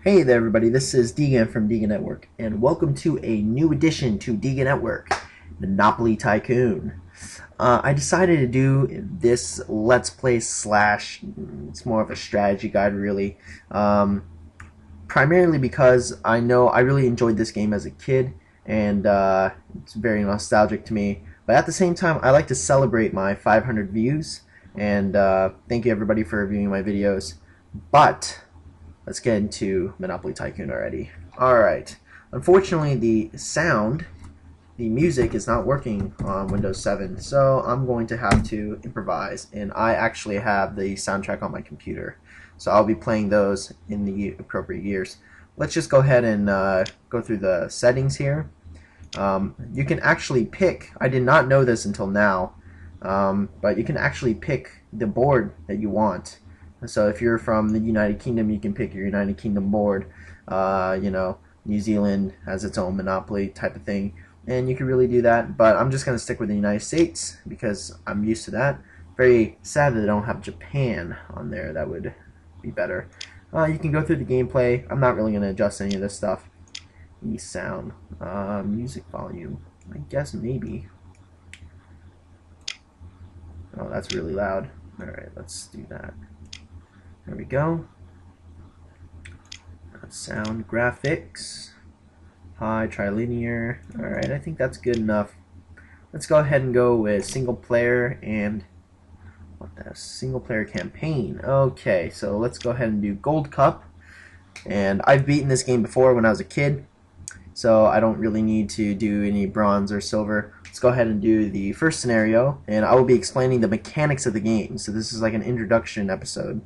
Hey there everybody, this is Deegan from Deegan Network, and welcome to a new addition to Deegan Network, Monopoly Tycoon. I decided to do this Let's Play slash, it's more of a strategy guide really, primarily because I know I really enjoyed this game as a kid, and it's very nostalgic to me, but at the same time I like to celebrate my 500 views, and thank you everybody for viewing my videos, but let's get into Monopoly Tycoon already. Alright, unfortunately the music is not working on Windows 7, so I'm going to have to improvise, and I actually have the soundtrack on my computer, so I'll be playing those in the appropriate years. Let's just go ahead and go through the settings here. You can actually pick, I did not know this until now, but you can actually pick the board that you want. So if you're from the United Kingdom, you can pick your United Kingdom board. New Zealand has its own Monopoly type of thing, and you can really do that. But I'm just going to stick with the United States because I'm used to that. Very sad that they don't have Japan on there. That would be better. You can go through the gameplay. I'm not really going to adjust any of this stuff. The sound, music volume. I guess maybe. Oh, that's really loud. All right, let's do that. There we go. Sound graphics. High, trilinear. Alright, I think that's good enough. Let's go ahead and go with single player and single player campaign. Okay, so let's go ahead and do Gold Cup. And I've beaten this game before when I was a kid, so I don't really need to do any bronze or silver. Let's go ahead and do the first scenario, and I will be explaining the mechanics of the game. So this is like an introduction episode.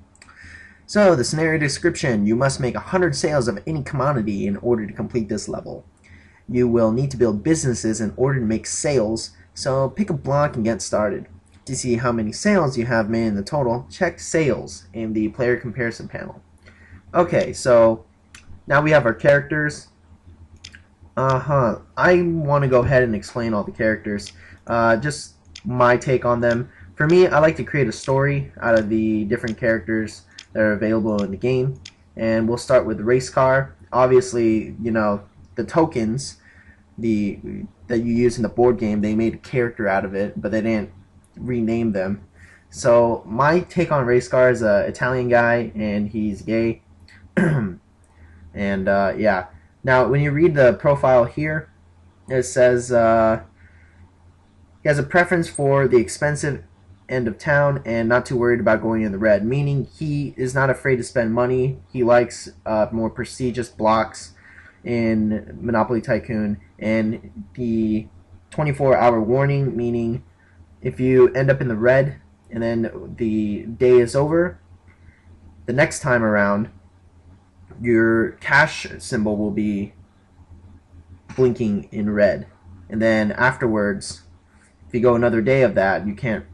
So, the scenario description: you must make 100 sales of any commodity in order to complete this level. You will need to build businesses in order to make sales, so pick a block and get started. To see how many sales you have made in the total, check Sales in the player comparison panel. Okay, so now we have our characters. I want to go ahead and explain all the characters. Just my take on them. For me, I like to create a story out of the different characters that are available in the game, and we'll start with the race car. Obviously, you know, the tokens that you use in the board game, they made a character out of it, but they didn't rename them. So my take on race car is an Italian guy, and he's gay. And yeah, now when you read the profile here, it says he has a preference for the expensive end of town and not too worried about going in the red, meaning he is not afraid to spend money. He likes more prestigious blocks in Monopoly Tycoon, and the 24-hour warning, meaning if you end up in the red and then the day is over, the next time around your cash symbol will be blinking in red, and then afterwards, if you go another day of that, you can't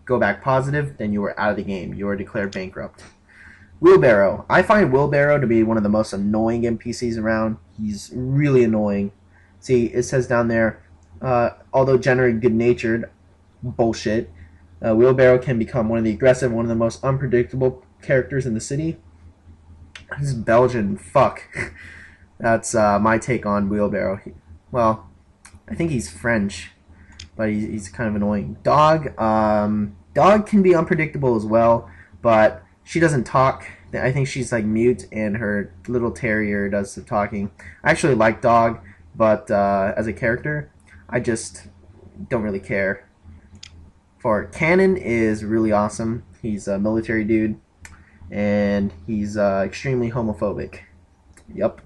go back positive, then you are out of the game. You are declared bankrupt. Wheelbarrow. I find Wheelbarrow to be one of the most annoying NPCs around. He's really annoying. See, it says down there, although generally good-natured, bullshit, Wheelbarrow can become one of the aggressive, one of the most unpredictable characters in the city. He's Belgian. Fuck. That's my take on Wheelbarrow. Well, I think he's French, but he's kind of annoying. Dog. Dog can be unpredictable as well, but she doesn't talk. I think she's like mute, and her little terrier does the talking. I actually like Dog, but as a character, I just don't really care. For Cannon is really awesome. He's a military dude, and he's extremely homophobic. Yep.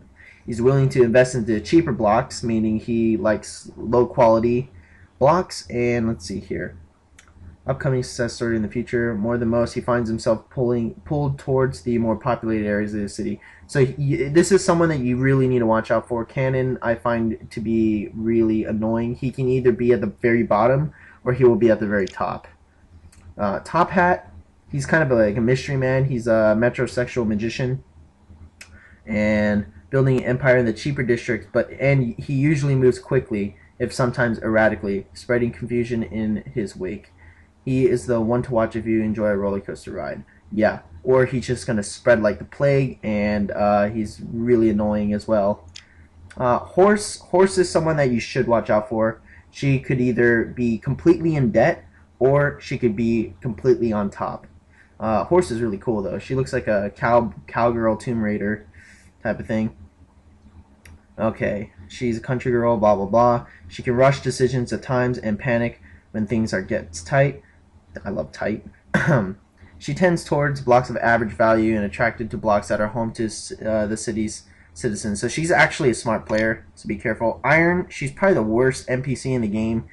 He's willing to invest into cheaper blocks, meaning he likes low quality blocks. And let's see here. Upcoming success story in the future. More than most, he finds himself pulled towards the more populated areas of the city. So this is someone that you really need to watch out for. Cannon, I find to be really annoying. He can either be at the very bottom or he will be at the very top. Top Hat, he's kind of like a mystery man. He's a metrosexual magician and building an empire in the cheaper districts, and he usually moves quickly, if sometimes erratically, spreading confusion in his wake. He is the one to watch if you enjoy a roller coaster ride. Yeah, or he's just going to spread like the plague, and he's really annoying as well. Horse is someone that you should watch out for. She could either be completely in debt, or she could be completely on top. Horse is really cool though. She looks like a cowgirl Tomb Raider type of thing. Okay, she's a country girl, blah blah blah. She can rush decisions at times and panic when things gets tight. I love tight. She tends towards blocks of average value and attracted to blocks that are home to the city's citizens. So she's actually a smart player, so be careful. Iron, she's probably the worst NPC in the game.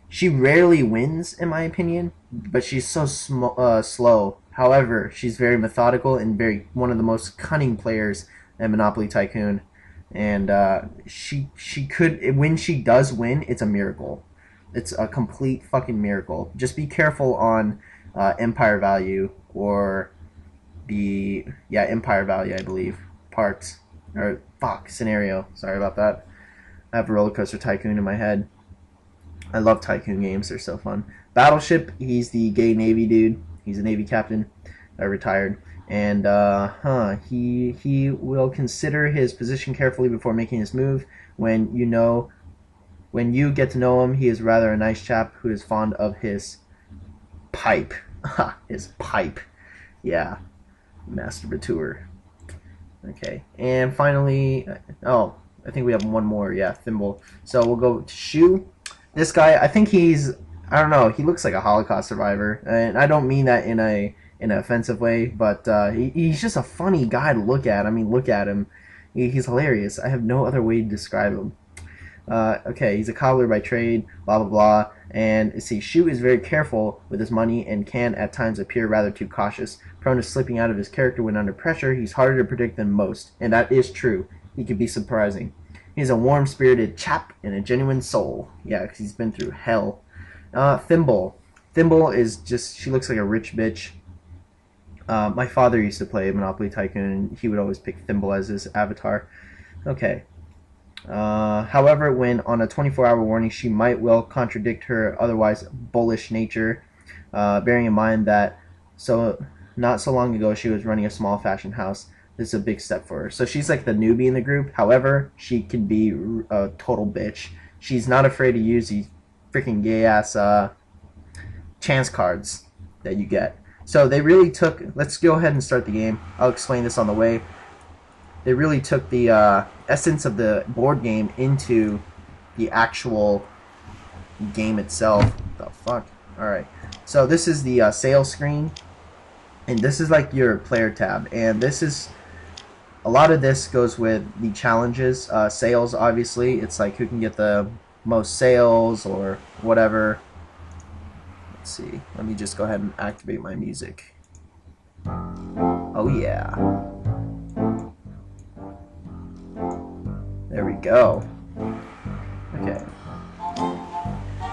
She rarely wins, in my opinion, but she's so slow. However, she's very methodical and one of the most cunning players in Monopoly Tycoon. And she could, when she does win, it's a miracle. It's a complete fucking miracle. Just be careful on empire value, or empire value, I believe. Parts. Or, scenario. Sorry about that. I have Roller Coaster Tycoon in my head. I love Tycoon games. They're so fun. Battleship, he's the gay Navy dude. He's a Navy captain. Retired. And, he will consider his position carefully before making his move. When you get to know him, he is rather a nice chap who is fond of his pipe. His pipe. Yeah. Masturbateur. Okay. And finally, I think we have one more. Yeah, Thimble. So we'll go to Shoe. This guy, I think I don't know, he looks like a Holocaust survivor. And I don't mean that in an offensive way, but he's just a funny guy to look at. I mean, look at him. He's hilarious. I have no other way to describe him. Okay, he's a cobbler by trade, blah blah blah. And see, Shu is very careful with his money and can at times appear rather too cautious, prone to slipping out of his character when under pressure. He's harder to predict than most, and that is true. He can be surprising. He's a warm-spirited chap and a genuine soul. Yeah, because he's been through hell. Thimble. Thimble is just, she looks like a rich bitch. My father used to play Monopoly Tycoon, and he would always pick Thimble as his avatar. Okay. However, when on a 24-hour warning, she might well contradict her otherwise bullish nature, bearing in mind that not so long ago she was running a small fashion house. This is a big step for her. So she's like the newbie in the group. However, she can be a total bitch. She's not afraid to use these freaking gay-ass chance cards that you get. So they really took... Let's go ahead and start the game. I'll explain this on the way. They really took the essence of the board game into the actual game itself. What the fuck? Alright. So this is the sales screen. And this is like your player tab. And this is... A lot of this goes with the challenges. Sales, obviously. It's like who can get the most sales or whatever. Let's see. Let me just go ahead and activate my music. Oh yeah. There we go. Okay.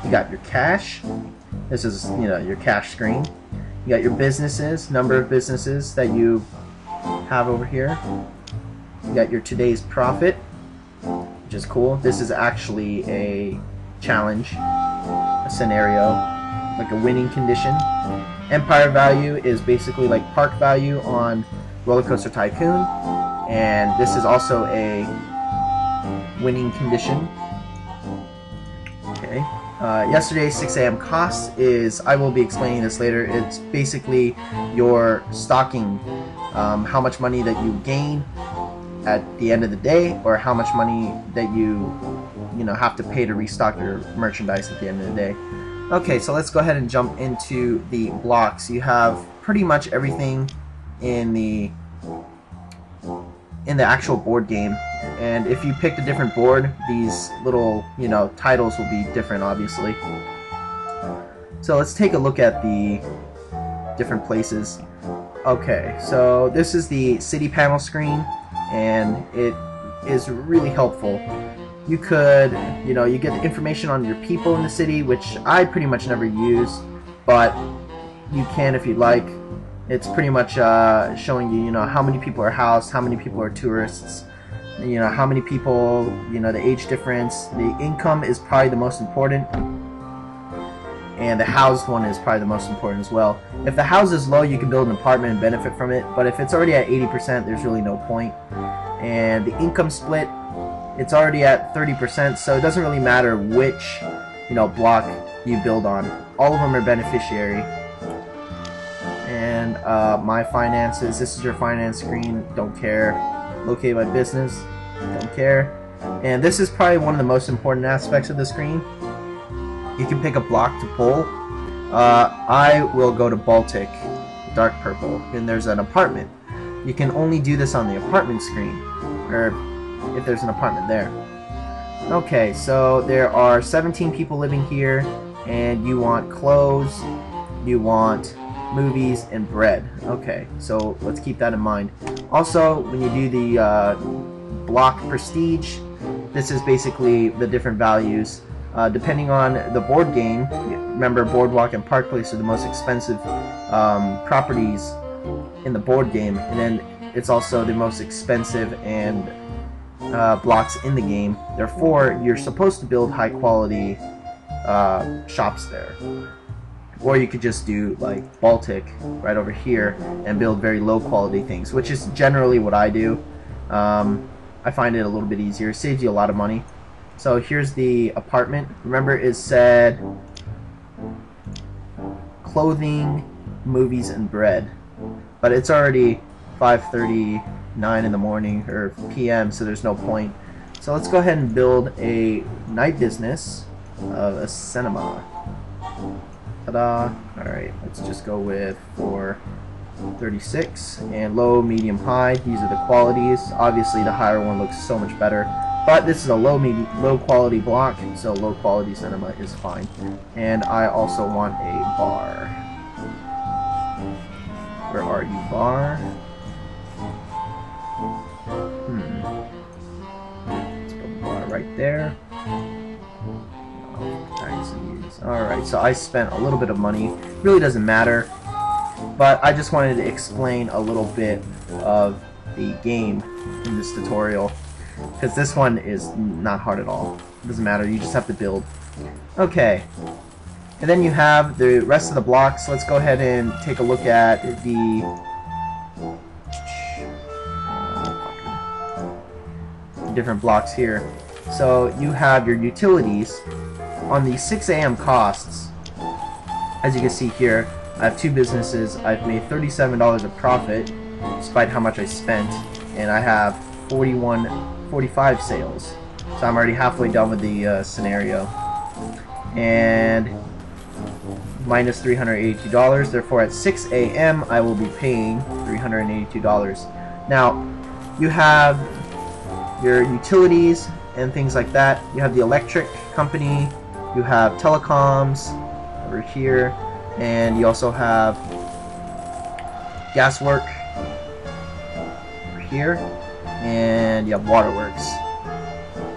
You got your cash. This is, your cash screen. You got your businesses, number of businesses that you have over here. You got your today's profit, which is cool. This is actually a challenge, a scenario, like a winning condition. Empire value is basically like park value on Roller Coaster Tycoon, and this is also a winning condition. Okay. Yesterday's 6 a.m. cost is, I will be explaining this later, it's basically your stocking, how much money that you gain at the end of the day, or how much money that you have to pay to restock your merchandise at the end of the day. Okay, so let's go ahead and jump into the blocks. You have pretty much everything in the actual board game, and if you picked a different board, these little titles will be different, obviously. So let's take a look at the different places. Okay, so this is the city panel screen, and it is really helpful. You could, you get the information on your people in the city, which I pretty much never use, but you can if you'd like. It's pretty much showing you, how many people are housed, how many people are tourists, how many people, the age difference. The income is probably the most important. and the housed one is probably the most important as well. If the house is low, you can build an apartment and benefit from it, but if it's already at 80%, there's really no point. And the income split, it's already at 30%, so it doesn't really matter which, block you build on. All of them are beneficiary. And my finances, this is your finance screen, don't care. Locate my business, don't care. And this is probably one of the most important aspects of the screen. You can pick a block to pull. I will go to Baltic, dark purple, and there's an apartment. You can only do this on the apartment screen, or if there's an apartment there. Okay, so there are 17 people living here, and you want clothes, you want movies, and bread. Okay, so let's keep that in mind. Also, when you do the block prestige, this is basically the different values. Depending on the board game, remember Boardwalk and Park Place are the most expensive properties in the board game, and then it's also the most expensive and blocks in the game. Therefore, you're supposed to build high quality shops there. Or you could just do like Baltic right over here and build very low quality things, which is generally what I do. I find it a little bit easier. It saves you a lot of money. So here's the apartment. Remember, it said clothing, movies, and bread. But it's already 5:39 in the morning, or PM, so there's no point. So let's go ahead and build a night business of a cinema. Ta-da! Alright, let's just go with 436. And low, medium, high. These are the qualities. Obviously, the higher one looks so much better. But this is a low quality block, so low quality cinema is fine. And I also want a bar. Where are you, bar? Let's put the bar right there. Alright, so I spent a little bit of money. Really doesn't matter. But I just wanted to explain a little bit of the game in this tutorial, because this one is not hard at all. It doesn't matter, you just have to build. Okay, and then you have the rest of the blocks. Let's go ahead and take a look at the different blocks here. So you have your utilities. On the 6 AM costs, as you can see here, I have two businesses. I've made $37 of profit despite how much I spent, and I have 45 sales. So I'm already halfway done with the scenario. And minus $382. Therefore, at 6 AM, I will be paying $382. Now, you have your utilities and things like that. You have the electric company. You have telecoms over here, and you also have gas work over here, and you have waterworks.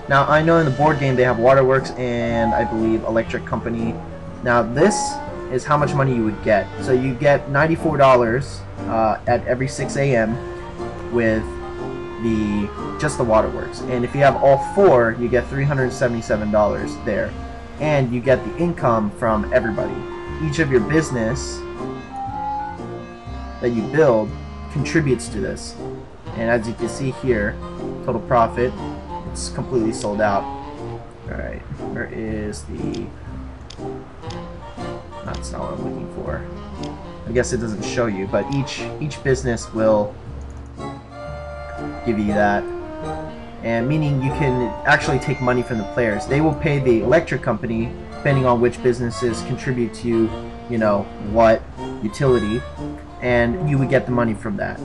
Now, I know in the board game they have waterworks and I believe electric company. Now, this is how much money you would get. So you get $94 at every 6 AM with just the waterworks, and if you have all four, you get $377 there. And you get the income from everybody. Each of your business that you build contributes to this. And as you can see here, total profit, it's completely sold out. Alright, where is the... That's not what I'm looking for. I guess it doesn't show you, but each business will give you that. And meaning you can actually take money from the players. They will pay the electric company depending on which businesses contribute to, what utility, and you would get the money from that.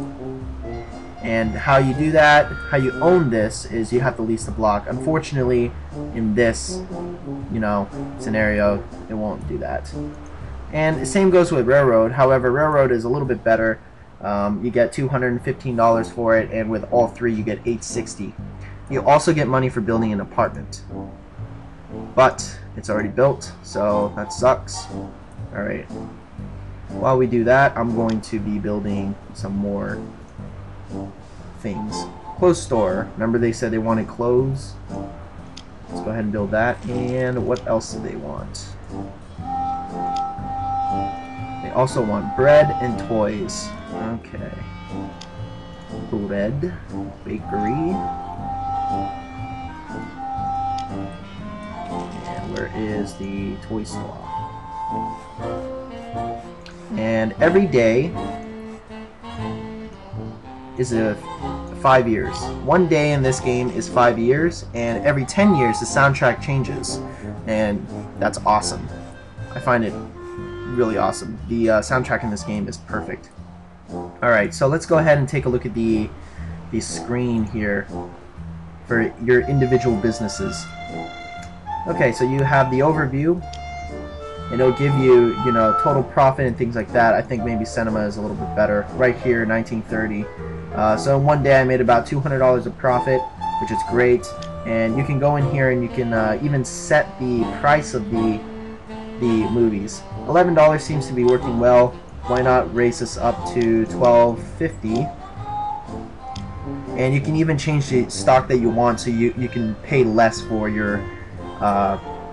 And how you do that, how you own this, is you have to lease the block. Unfortunately, in this, scenario, it won't do that. And the same goes with Railroad. However, Railroad is a little bit better. You get $215 for it, and with all three, you get $860. You also get money for building an apartment, but it's already built, so that sucks. Alright, while we do that, I'm going to be building some more things. Clothes store. Remember they said they wanted clothes? Let's go ahead and build that. And what else do they want? also want bread and toys. Okay. Bread, bakery. And where is the toy store? And every day is 5 years. One day in this game is 5 years, and every 10 years the soundtrack changes. And that's awesome. I find it really awesome. The soundtrack in this game is perfect. Alright, so let's go ahead and take a look at the screen here for your individual businesses. Okay, so you have the overview, and it'll give you, you know, total profit and things like that. I think maybe Cinema is a little bit better. Right here, 1930. So one day I made about $200 of profit, which is great. And you can go in here and you can even set the price of the movies. $11 seems to be working well. Why not raise this up to $12.50? And you can even change the stock that you want, so you can pay less for your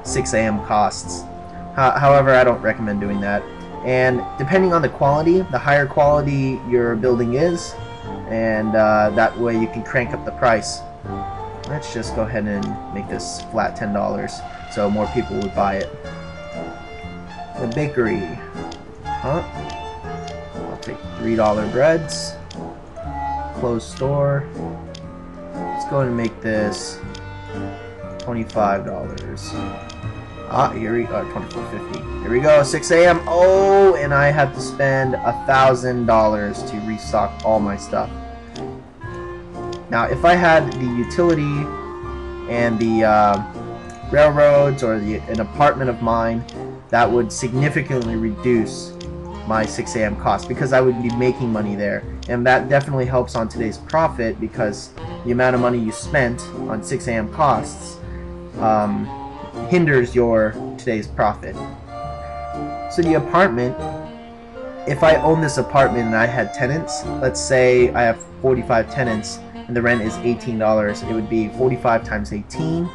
6 a.m. costs. However, I don't recommend doing that. And depending on the quality, the higher quality your building is, and that way you can crank up the price. Let's just go ahead and make this flat $10 so more people would buy it. The bakery. Huh? I'll take $3 breads. Closed store. Let's go ahead and make this $25. Here we go. $24.50. Here we go. 6 a.m. Oh, and I have to spend $1,000 to restock all my stuff. Now, if I had the utility and the railroads or an apartment of mine, that would significantly reduce my 6 a.m. cost, because I would be making money there, and that definitely helps on today's profit, because the amount of money you spent on 6 a.m. costs hinders your today's profit. So the apartment, if I own this apartment and I had tenants, let's say I have 45 tenants and the rent is $18, it would be 45 times 18,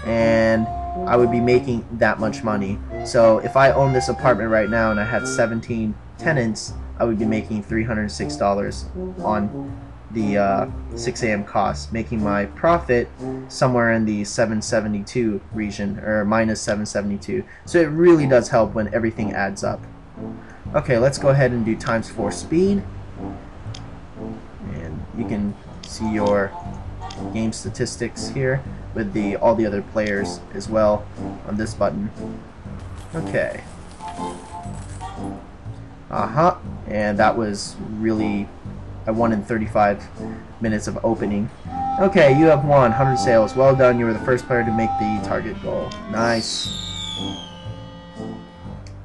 and I would be making that much money. So if I own this apartment right now and I had 17 tenants, I would be making $306 on the 6 a.m. cost, making my profit somewhere in the 772 region, or minus 772. So it really does help when everything adds up. Okay, let's go ahead and do times 4 speed, and you can see your game statistics here with all the other players as well on this button. Okay. And that was really, I won in 35 minutes of opening. Okay, you have won 100 sales. Well done, you were the first player to make the target goal. Nice.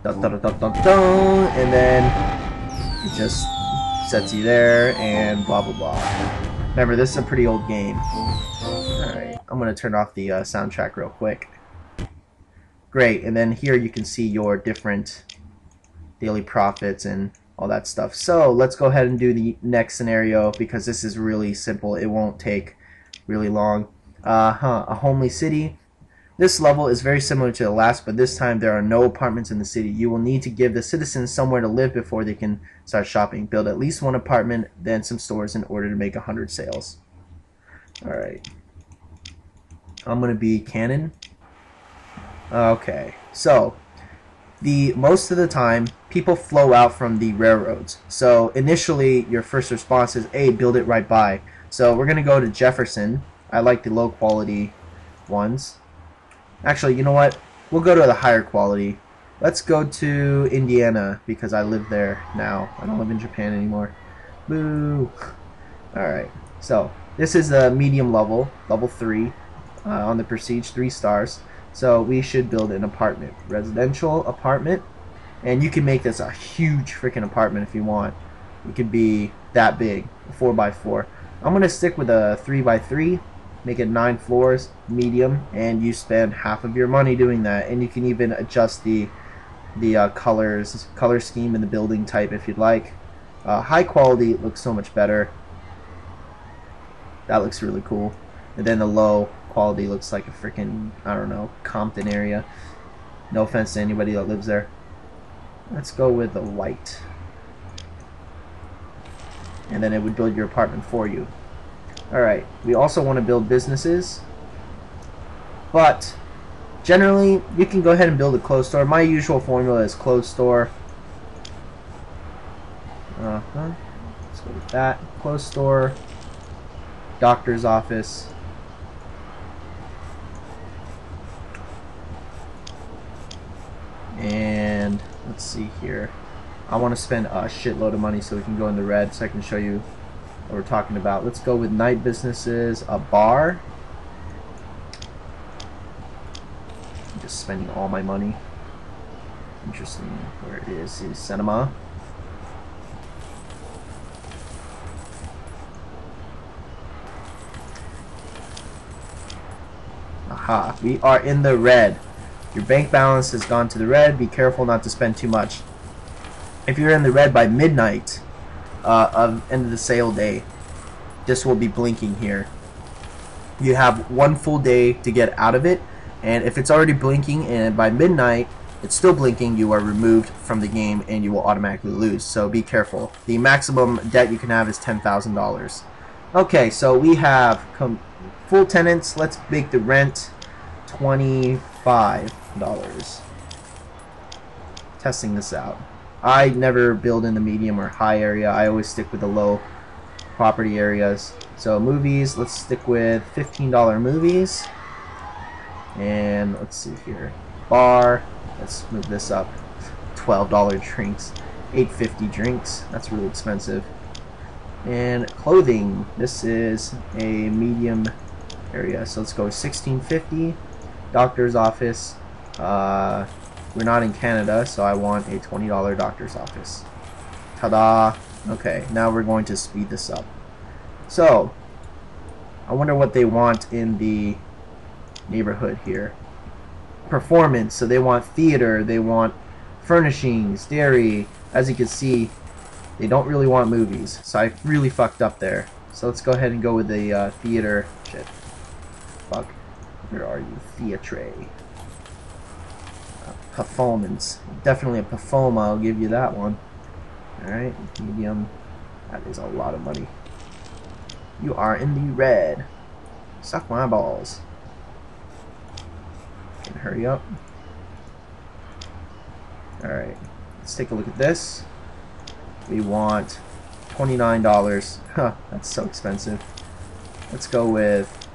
Dun, dun, dun, dun, dun. And then it just sets you there and blah blah blah. Remember, this is a pretty old game. Alright, I'm going to turn off the soundtrack real quick. Great, and then here you can see your different daily profits and all that stuff. So let's go ahead and do the next scenario, because this is really simple. It won't take really long. A homely city. This level is very similar to the last, but this time there are no apartments in the city. You will need to give the citizens somewhere to live before they can start shopping. Build at least one apartment, then some stores in order to make 100 sales. Alright. I'm going to be Cannon. Okay, so most of the time people flow out from the railroads. So initially your first response is, hey, build it right by. So we're going to go to Jefferson. I like the low quality ones. Actually, you know what? We'll go to the higher quality. Let's go to Indiana, because I live there now. I don't live in Japan anymore. Boo! Alright, so this is a medium level, level 3, on the Prestige, 3 stars. So we should build an apartment. Residential apartment. And you can make this a huge freaking apartment if you want. It could be that big, 4x4. I'm going to stick with a 3x3. Make it 9 floors, medium, and you spend half of your money doing that. And you can even adjust the color scheme and the building type if you'd like. High quality looks so much better. That looks really cool. And then the low quality looks like a freaking, I don't know, Compton area. No offense to anybody that lives there. Let's go with the white. And then it would build your apartment for you. Alright, we also want to build businesses. But generally, you can go ahead and build a clothes store. My usual formula is clothes store. Let's go with that. Clothes store. Doctor's office. And let's see here. I want to spend a shitload of money so we can go in the red so I can show you what we're talking about. Let's go with night businesses, a bar. I'm just spending all my money. Interesting. Where it is cinema. Aha, we are in the red. Your bank balance has gone to the red. Be careful not to spend too much. If you're in the red by midnight of end of the sale day, this will be blinking here. You have one full day to get out of it, and if it's already blinking and by midnight it's still blinking, you are removed from the game and you will automatically lose. So be careful. The maximum debt you can have is $10,000. Okay, so we have full tenants. Let's make the rent $25. Testing this out. I never build in the medium or high area. I always stick with the low property areas. So movies, let's stick with $15 movies. And let's see here. Bar, let's move this up. $12 drinks. $8.50 drinks. That's really expensive. And clothing, this is a medium area. So let's go $16.50. Doctor's office. We're not in Canada, so I want a $20 doctor's office. Ta-da! Okay, now we're going to speed this up. So, I wonder what they want in the neighborhood here. Performance, so they want theater, they want furnishings, dairy. As you can see, they don't really want movies, so I really fucked up there. So let's go ahead and go with the theater. Shit. Fuck. Where are you? Theatre. Performance. Definitely a performer, I'll give you that one. Alright, medium. That is a lot of money. You are in the red. Suck my balls. Can hurry up. Alright, let's take a look at this. We want $29. Huh, that's so expensive. Let's go with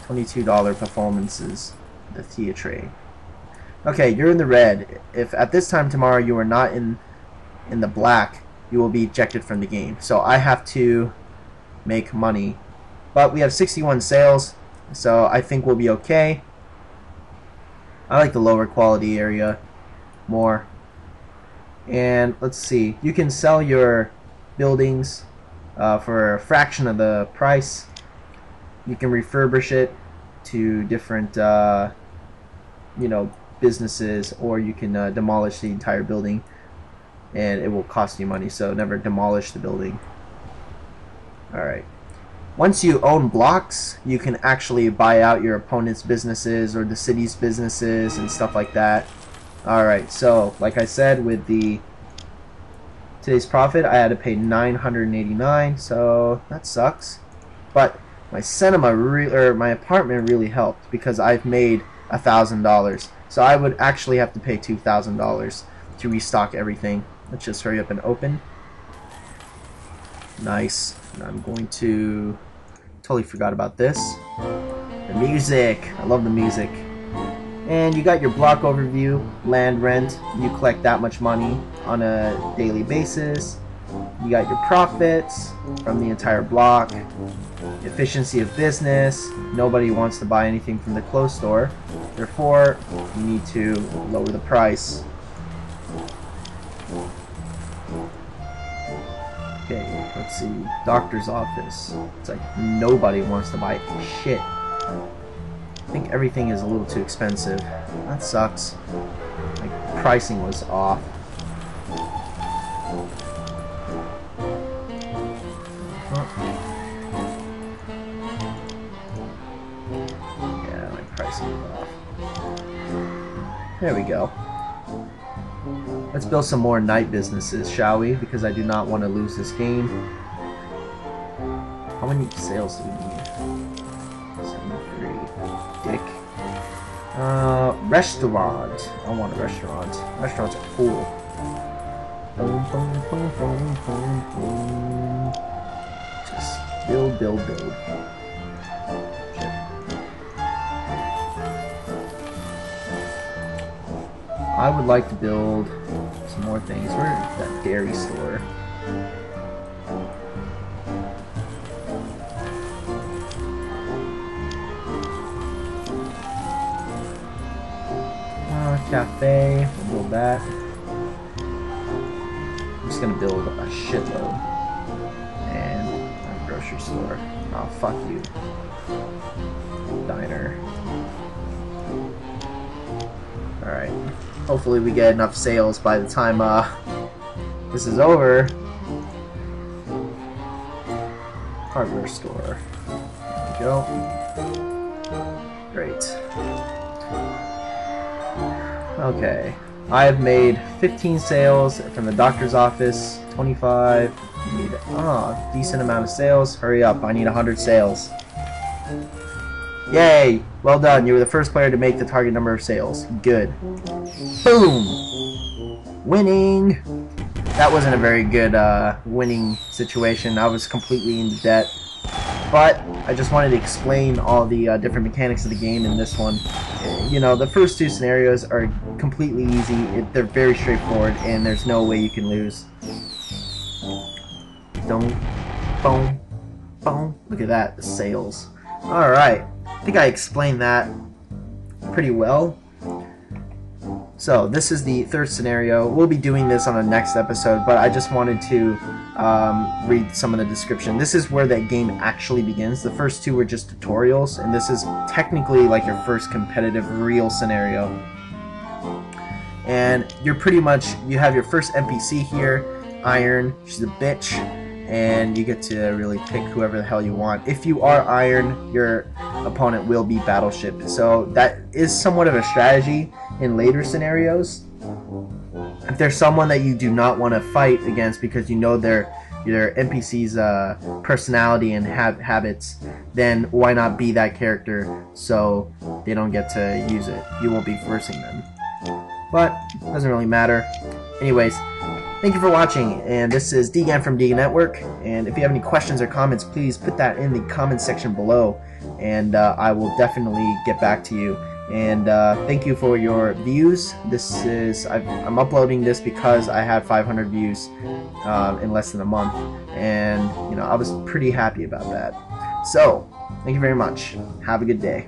$22 performances. The theatre. Okay, you're in the red. If at this time tomorrow you are not in the black, you will be ejected from the game. So I have to make money. But we have 61 sales, so I think we'll be okay. I like the lower quality area more. And let's see, you can sell your buildings for a fraction of the price. You can refurbish it to different you know, businesses, or you can demolish the entire building and it will cost you money, so never demolish the building. Alright, once you own blocks, you can actually buy out your opponent's businesses or the city's businesses and stuff like that. Alright, so like I said, with the today's profit I had to pay $989, so that sucks. But my cinema or my apartment really helped because I've made $1,000. So I would actually have to pay $2,000 to restock everything. Let's just hurry up and open. Nice. And I'm going to... Totally forgot about this. The music. I love the music. And you got your block overview, land rent. You collect that much money on a daily basis. You got your profits from the entire block. Efficiency of business. Nobody wants to buy anything from the clothes store. Therefore, you need to lower the price. Okay, let's see. Doctor's office. It's like nobody wants to buy shit. I think everything is a little too expensive. That sucks. Like, pricing was off. Yeah, my pricing was off. There we go. Let's build some more night businesses, shall we? Because I do not want to lose this game. How many sales do we need? 73. Dick. Restaurant. I want a restaurant. Restaurants are cool. Boom, boom, boom, boom, boom, boom. Just build, build, build. I would like to build some more things. Where's that dairy store? Cafe, we'll build that. I'm just gonna build a shitload. And a grocery store. Oh, fuck you. Diner. Alright. Hopefully we get enough sales by the time this is over. Hardware store. There we go. Great. Okay, I have made 15 sales from the doctor's office, 25, need decent amount of sales. Hurry up, I need 100 sales. Yay, well done, you were the first player to make the target number of sales. Good. Boom! Winning! That wasn't a very good winning situation. I was completely into debt. But I just wanted to explain all the different mechanics of the game in this one. You know, the first two scenarios are completely easy. They're very straightforward, and there's no way you can lose. Boom, boom, boom. Look at that, the sales. Alright, I think I explained that pretty well. So, this is the third scenario. We'll be doing this on the next episode, but I just wanted to read some of the description. This is where that game actually begins. The first two were just tutorials, and this is technically like your first competitive real scenario. And you're pretty much, you have your first NPC here, Iron. She's a bitch, and you get to really pick whoever the hell you want. If you are Iron, your opponent will be Battleship. So that is somewhat of a strategy in later scenarios. If there's someone that you do not want to fight against because you know their NPC's personality and habits, then why not be that character so they don't get to use it? You won't be forcing them. But it doesn't really matter. Anyways, thank you for watching, and this is Degan from Degan Network, and if you have any questions or comments, please put that in the comment section below, and I will definitely get back to you. And thank you for your views. This is I'm uploading this because I had 500 views in less than a month, and you know, I was pretty happy about that. So thank you very much. Have a good day.